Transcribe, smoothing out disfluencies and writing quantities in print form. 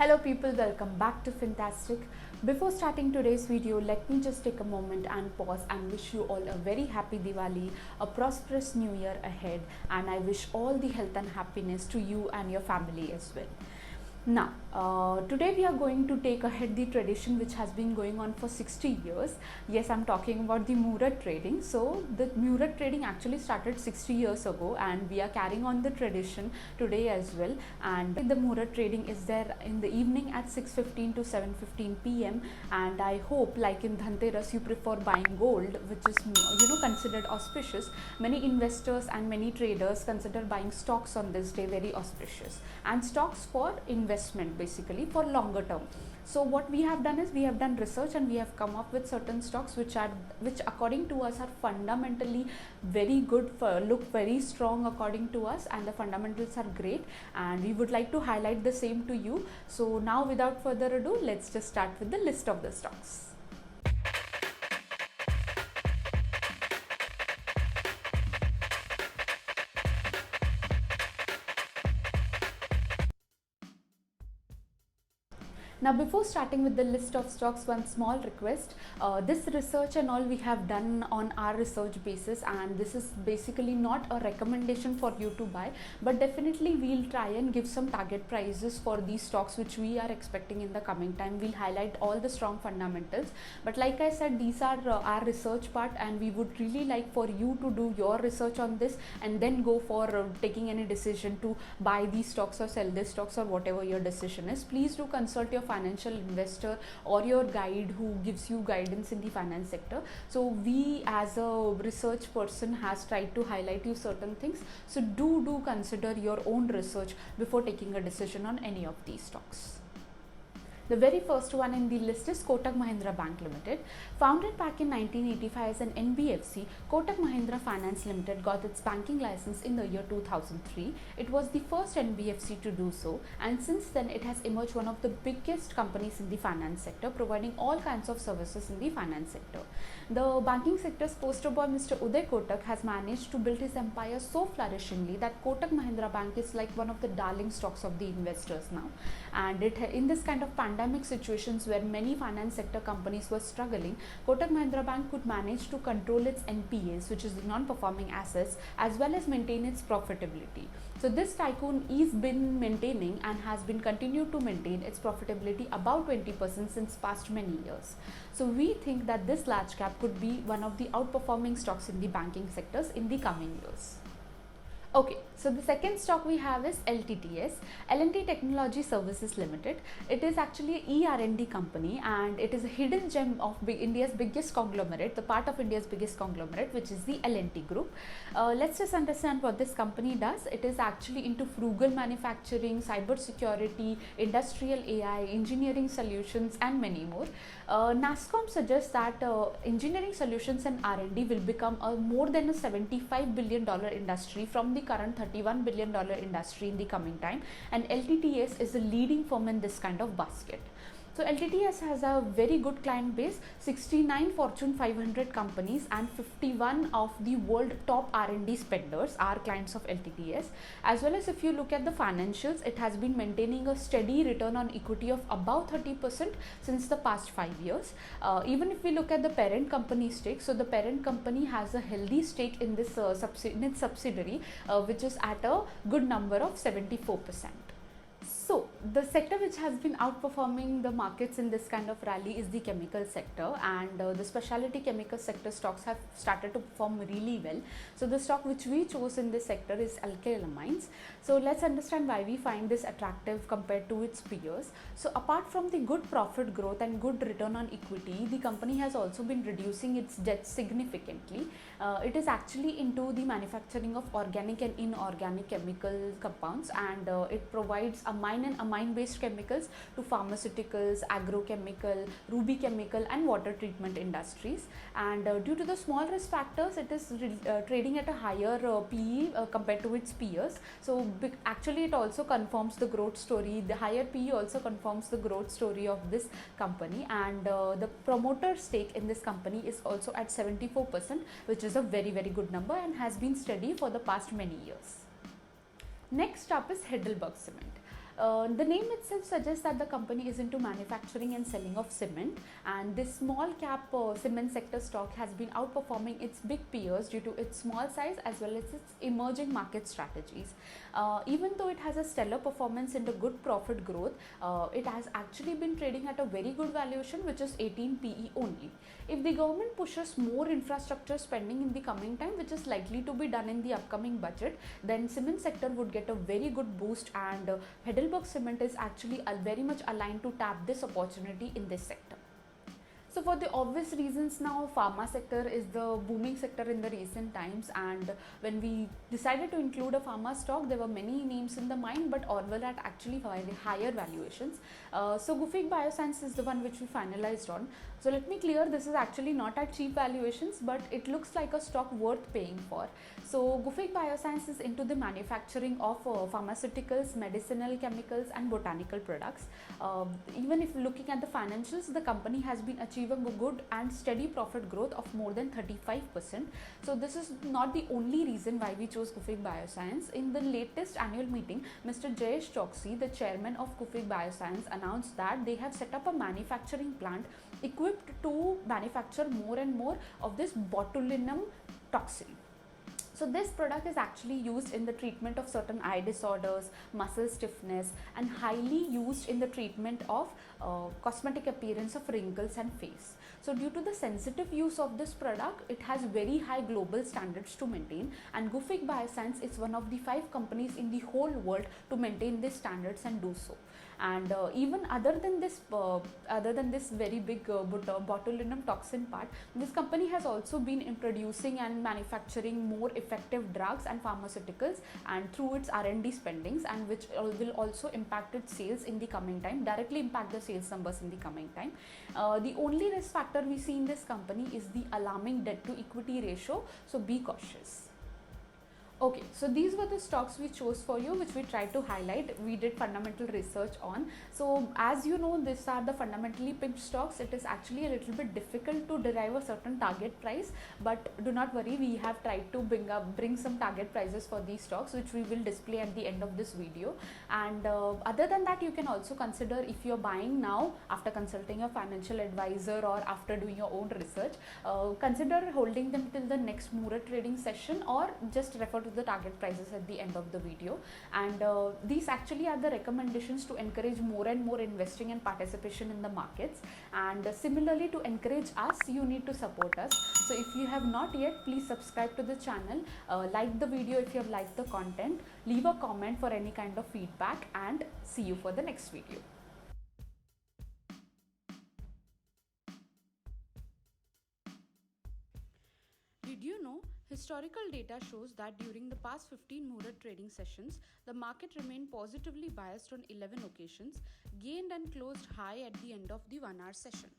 Hello people, welcome back to Fantastic. Before starting today's video, let me just take a moment and pause and wish you all a very happy Diwali, a prosperous new year ahead, and I wish all the health and happiness to you and your family as well. Now, today we are going to take ahead the tradition which has been going on for 60 years. Yes, I'm talking about the Muhurat trading. So, the Muhurat trading actually started 60 years ago and we are carrying on the tradition today as well. And the Muhurat trading is there in the evening at 6:15 to 7:15 p.m. And I hope, like in Dhanteras, you prefer buying gold, which is considered auspicious. Many investors and many traders consider buying stocks on this day very auspicious, and stocks for investment basically for longer term. So what we have done is we have done research and we have come up with certain stocks which according to us are fundamentally very good, look very strong according to us, and the fundamentals are great, and we would like to highlight the same to you. So now without further ado, let's just start with the list of the stocks. Now, before starting with the list of stocks, one small request. This research and all we have done on our research basis, and this is basically not a recommendation for you to buy, but definitely we'll try and give some target prices for these stocks which we are expecting in the coming time. We'll highlight all the strong fundamentals, but like I said, these are our research part, and we would really like for you to do your research on this and then go for taking any decision to buy these stocks or sell these stocks or whatever your decision is. Please do consult your financial investor or your guide who gives you guidance in the finance sector. So we as a research person has tried to highlight you certain things, so do consider your own research before taking a decision on any of these stocks. The very first one in the list is Kotak Mahindra Bank Limited. Founded back in 1985 as an NBFC, Kotak Mahindra Finance Limited got its banking license in the year 2003. It was the first NBFC to do so, and since then it has emerged one of the biggest companies in the finance sector, providing all kinds of services in the finance sector. The banking sector's poster boy, Mr. Uday Kotak, has managed to build his empire so flourishingly that Kotak Mahindra Bank is like one of the darling stocks of the investors now. And in this kind of pandemic situations where many finance sector companies were struggling, Kotak Mahindra Bank could manage to control its NPAs, which is the non-performing assets, as well as maintain its profitability. So this tycoon is been maintaining and has been continued to maintain its profitability above 20% since past many years. So we think that this large cap could be one of the outperforming stocks in the banking sectors in the coming years. Okay, so the second stock we have is LTTS, L&T Technology Services Limited. It is actually an ER&D company, and it is a hidden gem of India's biggest conglomerate, the part of India's biggest conglomerate, which is the L&T Group. Let's just understand what this company does. It is actually into frugal manufacturing, cyber security, industrial AI, engineering solutions, and many more. NASSCOM suggests that engineering solutions and R&D will become a more than a $75 billion industry from the current $31 billion industry in the coming time, and LTTS is a leading firm in this kind of basket. So LTTS has a very good client base, 69 Fortune 500 companies and 51 of the world top R&D spenders are clients of LTTS. As well as if you look at the financials, it has been maintaining a steady return on equity of about 30% since the past 5 years. Even if we look at the parent company stake, so the parent company has a healthy stake in this in its subsidiary, which is at a good number of 74%. So the sector which has been outperforming the markets in this kind of rally is the chemical sector, and the specialty chemical sector stocks have started to perform really well. So the stock which we chose in this sector is Alkyl Amines. So let's understand why we find this attractive compared to its peers. So apart from the good profit growth and good return on equity, the company has also been reducing its debt significantly. It is actually into the manufacturing of organic and inorganic chemical compounds, and it provides amine and amine based chemicals to pharmaceuticals, agrochemical, ruby chemical and water treatment industries. And due to the small risk factors, it is trading at a higher PE compared to its peers. So actually it also confirms the growth story. The higher PE also confirms the growth story of this company, and the promoter stake in this company is also at 74%, which is a very good number and has been steady for the past many years. Next up is Heidelberg Cement. The name itself suggests that the company is into manufacturing and selling of cement, and this small cap cement sector stock has been outperforming its big peers due to its small size as well as its emerging market strategies. Even though it has a stellar performance and a good profit growth, it has actually been trading at a very good valuation, which is 18 PE only. If the government pushes more infrastructure spending in the coming time, which is likely to be done in the upcoming budget, then cement sector would get a very good boost, and Heidelberg Cement is actually very much aligned to tap this opportunity in this sector. So for the obvious reasons now, pharma sector is the booming sector in the recent times, and when we decided to include a pharma stock, there were many names in the mind, but all were at actually higher valuations. So Gufic Bioscience is the one which we finalized on. So let me clear, this is actually not at cheap valuations, but it looks like a stock worth paying for. So Gufic Bioscience is into the manufacturing of pharmaceuticals, medicinal chemicals and botanical products. Even if looking at the financials, the company has been achieving a good and steady profit growth of more than 35%. So this is not the only reason why we chose Gufic Bioscience. In the latest annual meeting, Mr. Jayesh Choksi, the chairman of Gufic Bioscience, announced that they have set up a manufacturing plant equipped to manufacture more and more of this botulinum toxin. So this product is actually used in the treatment of certain eye disorders, muscle stiffness, and highly used in the treatment of cosmetic appearance of wrinkles and face. So due to the sensitive use of this product, it has very high global standards to maintain, and Gufic Bioscience is one of the 5 companies in the whole world to maintain these standards and do so. And even other than this very big botulinum toxin part, this company has also been introducing and manufacturing more effective drugs and pharmaceuticals, and through its R&D spendings, and which will also impact its sales in the coming time, directly impact the sales numbers in the coming time. The only risk factor we see in this company is the alarming debt to equity ratio, so be cautious. Okay, so these were the stocks we chose for you, which we tried to highlight. We did fundamental research on. So as you know, these are the fundamentally picked stocks. It is actually a little bit difficult to derive a certain target price, but do not worry, we have tried to bring some target prices for these stocks, which we will display at the end of this video. And other than that, you can also consider, if you're buying now after consulting a financial advisor or after doing your own research, consider holding them till the next Murat trading session, or just refer to the target prices at the end of the video. And these actually are the recommendations to encourage more and more investing and participation in the markets. And similarly, to encourage us, you need to support us. So if you have not yet, please subscribe to the channel, like the video if you have liked the content, leave a comment for any kind of feedback, and see you for the next video. Did you know? Historical data shows that during the past 15 Murat trading sessions, the market remained positively biased on 11 occasions, gained and closed high at the end of the 1 hour session.